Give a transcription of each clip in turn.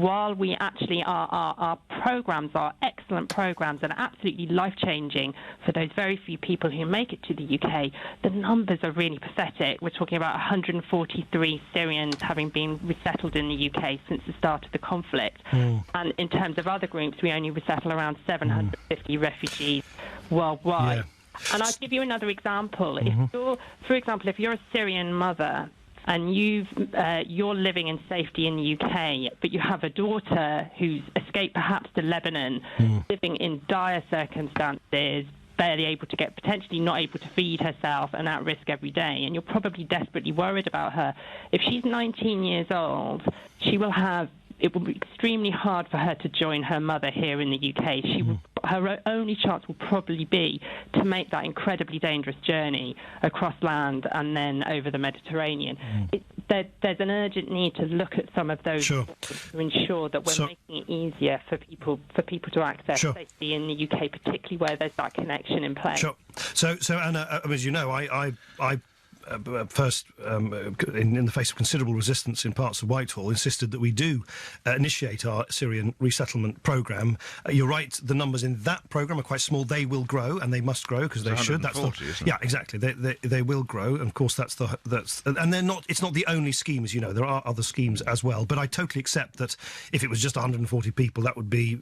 while we actually our programs are excellent programs and absolutely life-changing for those very few people who make it to the UK, the numbers are really pathetic. We're talking about 143 Syrians having been resettled in the UK since the start of the conflict. And in terms of other groups, we only resettle around 750 refugees worldwide. Yeah. And I'll give you another example. If you're a Syrian mother and you're living in safety in the UK, but you have a daughter who's escaped perhaps to Lebanon, living in dire circumstances, barely able to get, potentially not able to feed herself and at risk every day, and you're probably desperately worried about her. If she's 19 years old, it will be extremely hard for her to join her mother here in the UK. Her only chance will probably be to make that incredibly dangerous journey across land and then over the Mediterranean. There's an urgent need to look at some of those to ensure that we're making it easier for people to access safety in the UK, particularly where there's that connection in place. So Anna, as you know, I first, in the face of considerable resistance in parts of Whitehall, insisted that we do initiate our Syrian resettlement programme. You're right, the numbers in that programme are quite small. They will grow, and they must grow, because they should. That's isn't it? Yeah, exactly. They will grow, and of course and they're not. It's not the only scheme, as you know. There are other schemes as well. But I totally accept that if it was just 140 people, that would be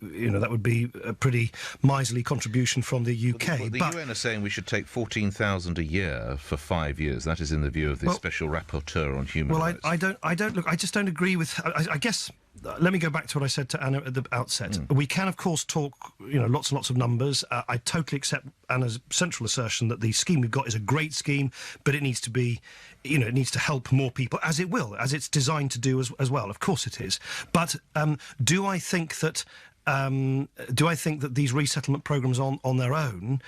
a pretty miserly contribution from the UK. Well, the UN are saying we should take 14,000 a year for 5 years. That is in the view of the Special Rapporteur on Human Rights. I just don't agree with... I guess... Let me go back to what I said to Anna at the outset. We can, of course, talk, lots and lots of numbers. I totally accept Anna's central assertion that the scheme we've got is a great scheme, but it needs to be, it needs to help more people, as it will, as it's designed to do as well. Of course it is. But do I think that these resettlement programmes on their own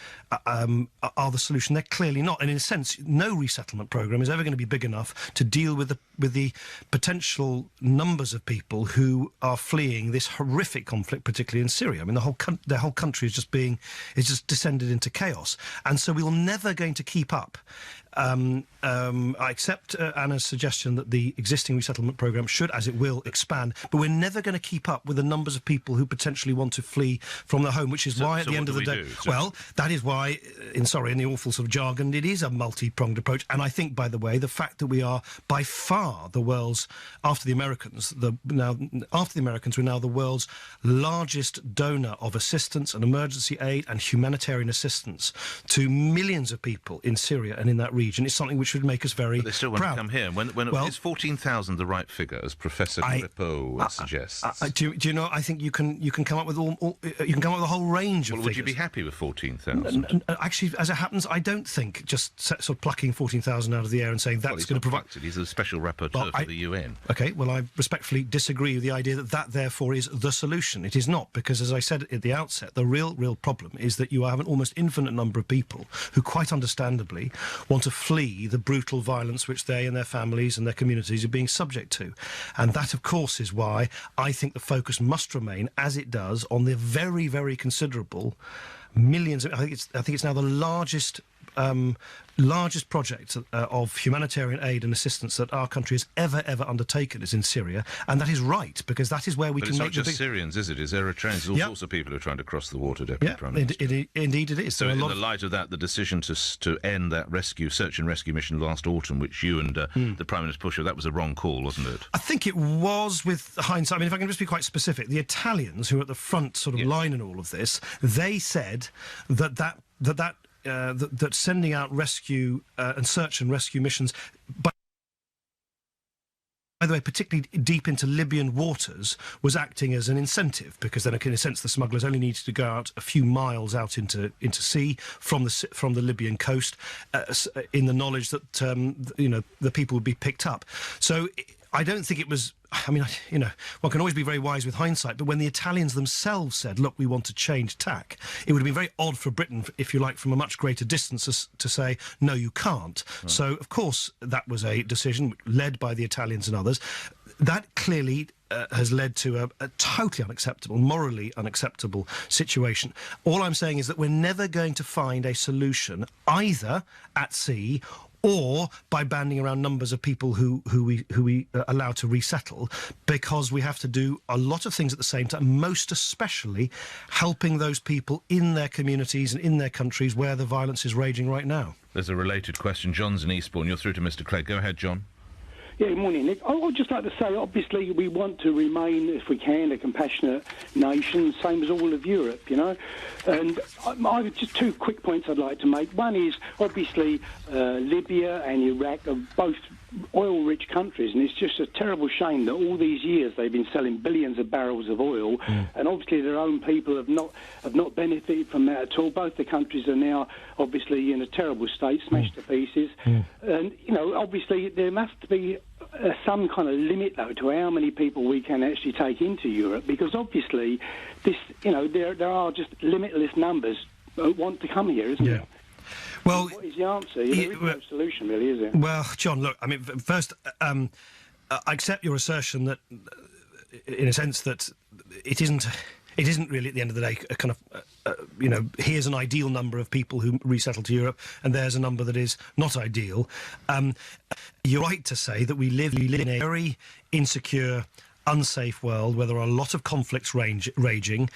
are the solution? They're clearly not. And in a sense, no resettlement programme is ever going to be big enough to deal with the potential numbers of people who are fleeing this horrific conflict, particularly in Syria. I mean, their whole country is just descended into chaos. And so we're never going to keep up. I accept Anna's suggestion that the existing resettlement programme should, as it will, expand, but we're never going to keep up with the numbers of people who potentially want to flee from their home, which is why at the end of the day... Well, that is why, in the awful sort of jargon, it is a multi-pronged approach. And I think, by the way, the fact that we are by far the world's, after the Americans, we're now the world's largest donor of assistance and emergency aid and humanitarian assistance to millions of people in Syria and in that region is something which should make us very proud. But they still want to come here. Is 14,000 the right figure, as Professor Grippo suggests? Do you know? I think you can come up with you can come up with a whole range of figures. Would you be happy with 14,000? Actually, as it happens, I don't think just sort of plucking 14,000 out of the air and saying that's going to provide. He's a special rapporteur for the UN. Okay, well, I respectfully disagree with the idea that therefore is the solution. It is not, because as I said at the outset, the real problem is that you have an almost infinite number of people who, quite understandably, want to flee the brutal violence which they and their families and their communities are being subject to. And that, of course, is why I think the focus must remain, as it does, on the very, very considerable millions. I think it's now the largest project of humanitarian aid and assistance that our country has ever undertaken is in Syria, and that is right, because that is where we can make... But it's not just Syrians, is it? It's Eritreans. There's all sorts of people who are trying to cross the water, Deputy Prime Minister. Indeed it is. So in the light of that, the decision to end that search and rescue mission last autumn, which you and the Prime Minister pushed, that was a wrong call, wasn't it? I think it was, with hindsight. I mean, if I can just be quite specific, the Italians, who are at the front sort of line in all of this, they said that sending out rescue and search and rescue missions, by the way, particularly deep into Libyan waters, was acting as an incentive, because then, in a sense, the smugglers only needed to go out a few miles out into sea from the Libyan coast, in the knowledge that the people would be picked up. So I don't think it was... I mean, one can always be very wise with hindsight, but when the Italians themselves said, look, we want to change tack, it would have been very odd for Britain, if you like, from a much greater distance to say, no, you can't. Right. So, of course, that was a decision led by the Italians and others. That clearly has led to a totally unacceptable, morally unacceptable situation. All I'm saying is that we're never going to find a solution either at sea or by banding around numbers of people who we allow to resettle, because we have to do a lot of things at the same time, most especially helping those people in their communities and in their countries where the violence is raging right now. There's a related question. John's in Eastbourne. You're through to Mr. Clegg. Go ahead, John. Yeah, good morning, Nick. I would just like to say, obviously, we want to remain, if we can, a compassionate nation, same as all of Europe, you know. And I just two quick points I'd like to make. One is, obviously, Libya and Iraq are both oil-rich countries, and it's just a terrible shame that all these years they've been selling billions of barrels of oil, and obviously their own people have not benefited from that at all. Both the countries are now obviously in a terrible state, smashed to pieces, and you know, obviously there must be some kind of limit, though, to how many people we can actually take into Europe, because obviously this, you know, there are just limitless numbers that want to come here, isn't there? Well, what is the answer? There is no solution, really, is there? Well, John, look, I mean, first, I accept your assertion that, in a sense, that it isn't really, at the end of the day, a kind of, you know, here's an ideal number of people who resettle to Europe, and there's a number that is not ideal. You're right to say that we live in a very insecure, unsafe world where there are a lot of conflicts raging.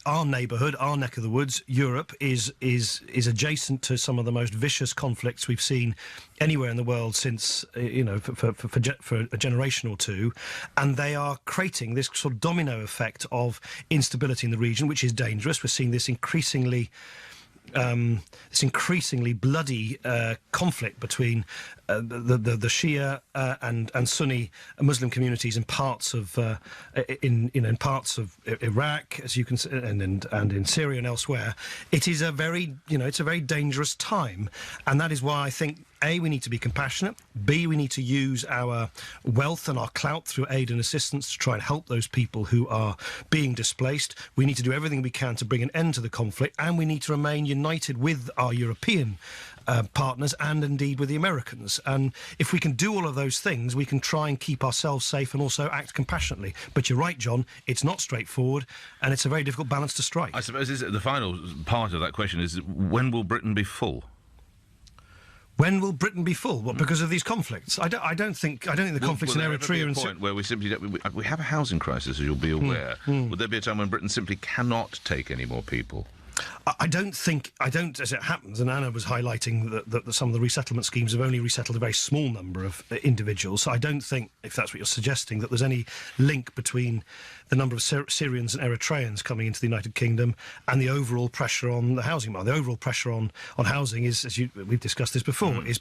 Our neighbourhood, our neck of the woods, Europe, is adjacent to some of the most vicious conflicts we've seen anywhere in the world since, you know, for a generation or two, and they are creating this sort of domino effect of instability in the region, which is dangerous. We're seeing this increasingly bloody conflict between the Shia and Sunni Muslim communities in parts of in parts of Iraq, as you can see, and in Syria and elsewhere. It is a very dangerous time, and that is why I think A, we need to be compassionate. B, we need to use our wealth and our clout through aid and assistance to try and help those people who are being displaced. We need to do everything we can to bring an end to the conflict, and we need to remain united with our European partners and indeed with the Americans. And if we can do all of those things, we can try and keep ourselves safe and also act compassionately. But you're right, John, it's not straightforward, and it's a very difficult balance to strike. I suppose the final part of that question is, when will Britain be full? When will Britain be full? What, because of these conflicts? I don't think the conflicts in Eritrea and point where we simply we have a housing crisis, as you'll be aware. Would there be a time when Britain simply cannot take any more people? I don't, as it happens, and Anna was highlighting that some of the resettlement schemes have only resettled a very small number of individuals, so I don't think, if that's what you're suggesting, that there's any link between the number of Syrians and Eritreans coming into the United Kingdom and the overall pressure on the housing market. The overall pressure on housing is, we've discussed this before, is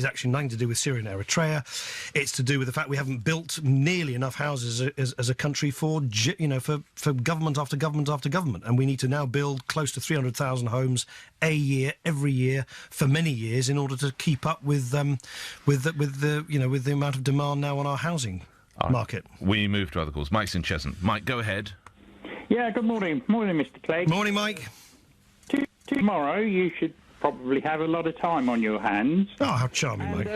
actually nothing to do with Syria and Eritrea. It's to do with the fact we haven't built nearly enough houses as a country for government after government after government, and we need to now build close to 300,000 homes a year, every year, for many years, in order to keep up with the amount of demand now on our housing market. We move to other calls. Mike's in Cheshunt. Mike, go ahead. Yeah, good morning. Morning, Mr. Clegg. Morning, Mike. Tomorrow you should probably have a lot of time on your hands. Oh, how charming, Mike.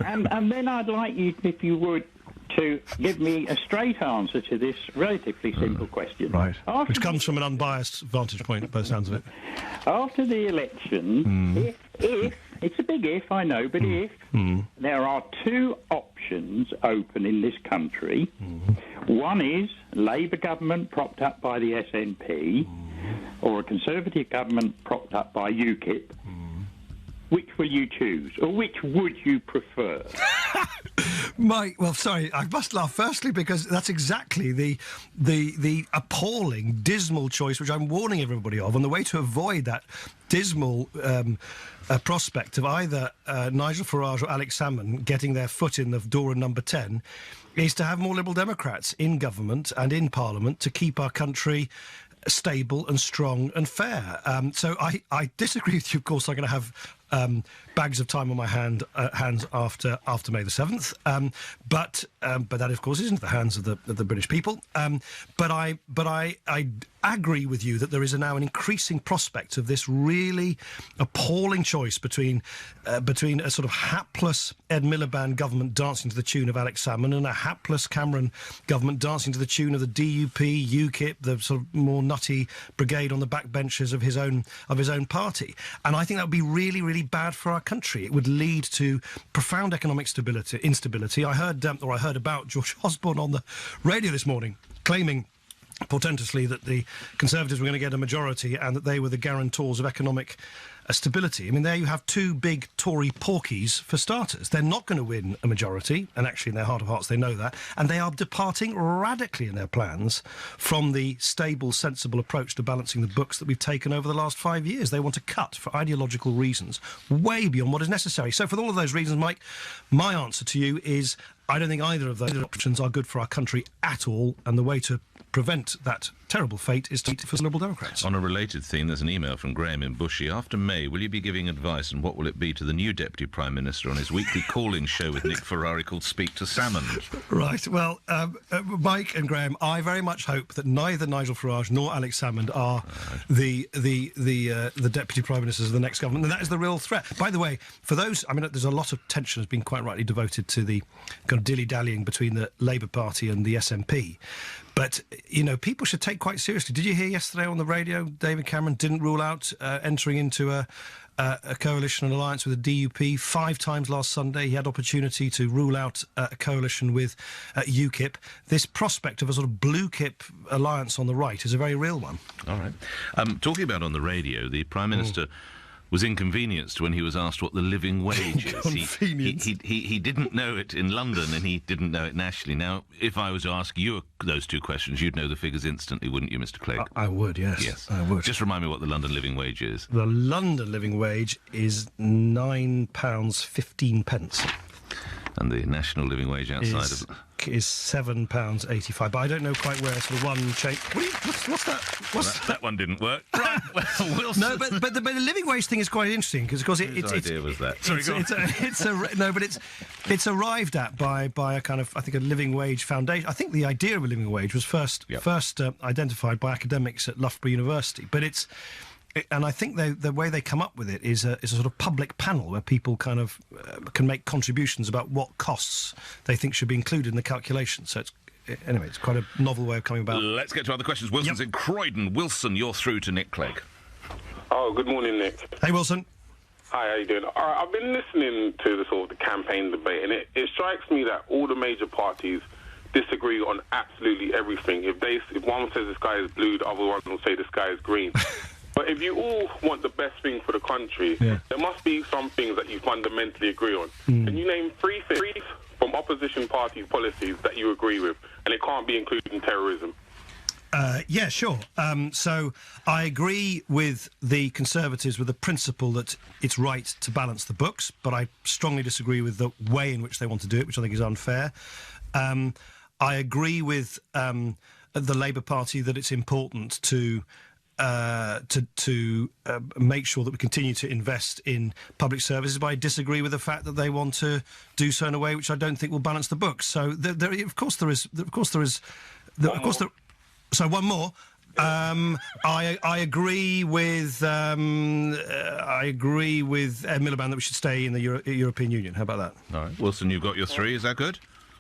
And then I'd like you, if you would, to give me a straight answer to this relatively simple question. Right. Which comes from an unbiased vantage point, by the sounds of it. After the election, if it's a big if, I know, but if there are two options open in this country, one is Labour government propped up by the SNP, or a Conservative government propped up by UKIP, which will you choose, or which would you prefer? Mike, well, sorry, I must laugh firstly because that's exactly the appalling, dismal choice which I'm warning everybody of, and the way to avoid that dismal prospect of either Nigel Farage or Alex Salmond getting their foot in the door of number 10 is to have more Liberal Democrats in government and in Parliament to keep our country stable and strong and fair. So I disagree with you. Of course, I'm going to have bags of time on my hands after May the 7th. But that, of course, isn't the hands of the British people. But I agree with you that there is now an increasing prospect of this really appalling choice between a sort of hapless Ed Miliband government dancing to the tune of Alex Salmond and a hapless Cameron government dancing to the tune of the DUP, UKIP, the sort of more nutty brigade on the backbenches of his own party. And I think that would be really, really really bad for our country. It would lead to profound economic instability. I heard about George Osborne on the radio this morning claiming portentously that the Conservatives were going to get a majority and that they were the guarantors of economic stability. I mean, there you have two big Tory porkies for starters. They're not going to win a majority, and actually in their heart of hearts they know that, and they are departing radically in their plans from the stable, sensible approach to balancing the books that we've taken over the last 5 years. They want to cut, for ideological reasons, way beyond what is necessary. So for all of those reasons, Mike, my answer to you is I don't think either of those options are good for our country at all, and the way to prevent that terrible fate is to for Liberal Democrats. On a related theme, there's an email from Graham in Bushy. After May, will you be giving advice, and what will it be to the new Deputy Prime Minister on his weekly calling show with Nick Ferrari called Speak to Salmond? Right, well, Mike and Graham, I very much hope that neither Nigel Farage nor Alex Salmond are the Deputy Prime Ministers of the next government, and that is the real threat. By the way, for those, I mean, there's a lot of tension has been quite rightly devoted to the kind of dilly-dallying between the Labour Party and the SNP. But, you know, people should take quite seriously. Did you hear yesterday on the radio, David Cameron didn't rule out entering into a coalition and alliance with the DUP. 5 times last Sunday he had opportunity to rule out a coalition with UKIP. This prospect of a sort of blue-kip alliance on the right is a very real one. All right. Talking about on the radio, the Prime Minister was inconvenienced when he was asked what the living wage is. He didn't know it in London and he didn't know it nationally. Now, if I was to ask you those two questions, you'd know the figures instantly, wouldn't you, Mr. Clegg? I would, yes. Yes, I would. Just remind me what the London living wage is. The London living wage is £9.15. And the national living wage outside is £7.85, but I don't know quite where sort of one change. What's that? That one didn't work. Right. Well, Wilson. No, but the living wage thing is quite interesting because Whose idea was that? Sorry, go on. It's arrived at by a kind of, I think, a living wage foundation. I think the idea of a living wage was first identified by academics at Loughborough University, but and I think the way they come up with it is a sort of public panel where people kind of can make contributions about what costs they think should be included in the calculation. So it's quite a novel way of coming about. Let's get to other questions. Wilson's in Croydon. Wilson, you're through to Nick Clegg. Oh, good morning, Nick. Hey, Wilson. Hi, how you doing? All right, I've been listening to the sort of the campaign debate, and it strikes me that all the major parties disagree on absolutely everything. If one says the sky is blue, the other one will say the sky is green. But if you all want the best thing for the country, there must be some things that you fundamentally agree on. Can you name 3 things from opposition parties' policies that you agree with? And it can't be including terrorism. Yeah, sure. So I agree with the Conservatives with the principle that it's right to balance the books, but I strongly disagree with the way in which they want to do it, which I think is unfair. I agree with the Labour Party that it's important to make sure that we continue to invest in public services, but I disagree with the fact that they want to do so in a way which I don't think will balance the books. So So one more. I agree with Ed Miliband that we should stay in the European Union. How about that? All right, Wilson, you've got your 3. Is that good?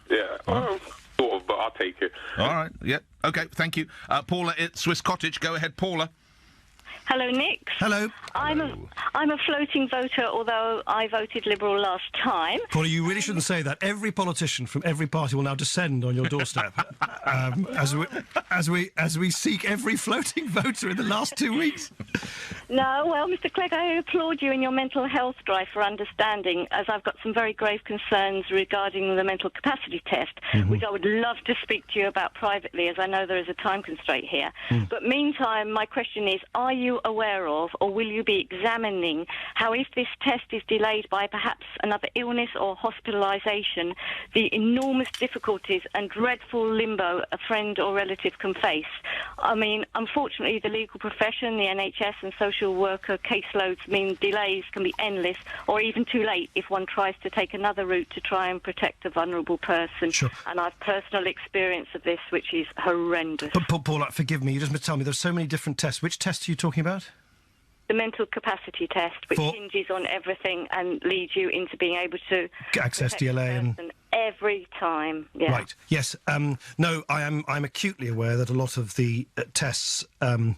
Yeah. Sort of, but I'll take it. All right, yeah. OK, thank you. Paula at Swiss Cottage. Go ahead, Paula. Hello, Nick. Hello. I'm a floating voter, although I voted Liberal last time. Paula, you really shouldn't say that. Every politician from every party will now descend on your doorstep as we seek every floating voter in the last 2 weeks. No, well, Mr. Clegg, I applaud you in your mental health drive for understanding, as I've got some very grave concerns regarding the mental capacity test, which I would love to speak to you about privately, as I know there is a time constraint here. But meantime, my question is, are you aware of, or will you be examining, how if this test is delayed by perhaps another illness or hospitalisation, the enormous difficulties and dreadful limbo a friend or relative can face? I mean, unfortunately, the legal profession, the NHS and social worker caseloads mean delays can be endless or even too late if one tries to take another route to try and protect a vulnerable person. Sure. And I've personal experience of this, which is horrendous. But Paula, forgive me, you just tell me, there's so many different tests. Which tests are you talking about? The mental capacity test, which hinges on everything and leads you into being able to access DLA and every time. Yeah. Right. Yes. No, I'm acutely aware that a lot of the tests are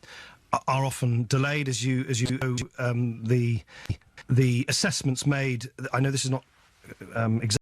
often delayed, as you know. The the assessments made. I know this is not exactly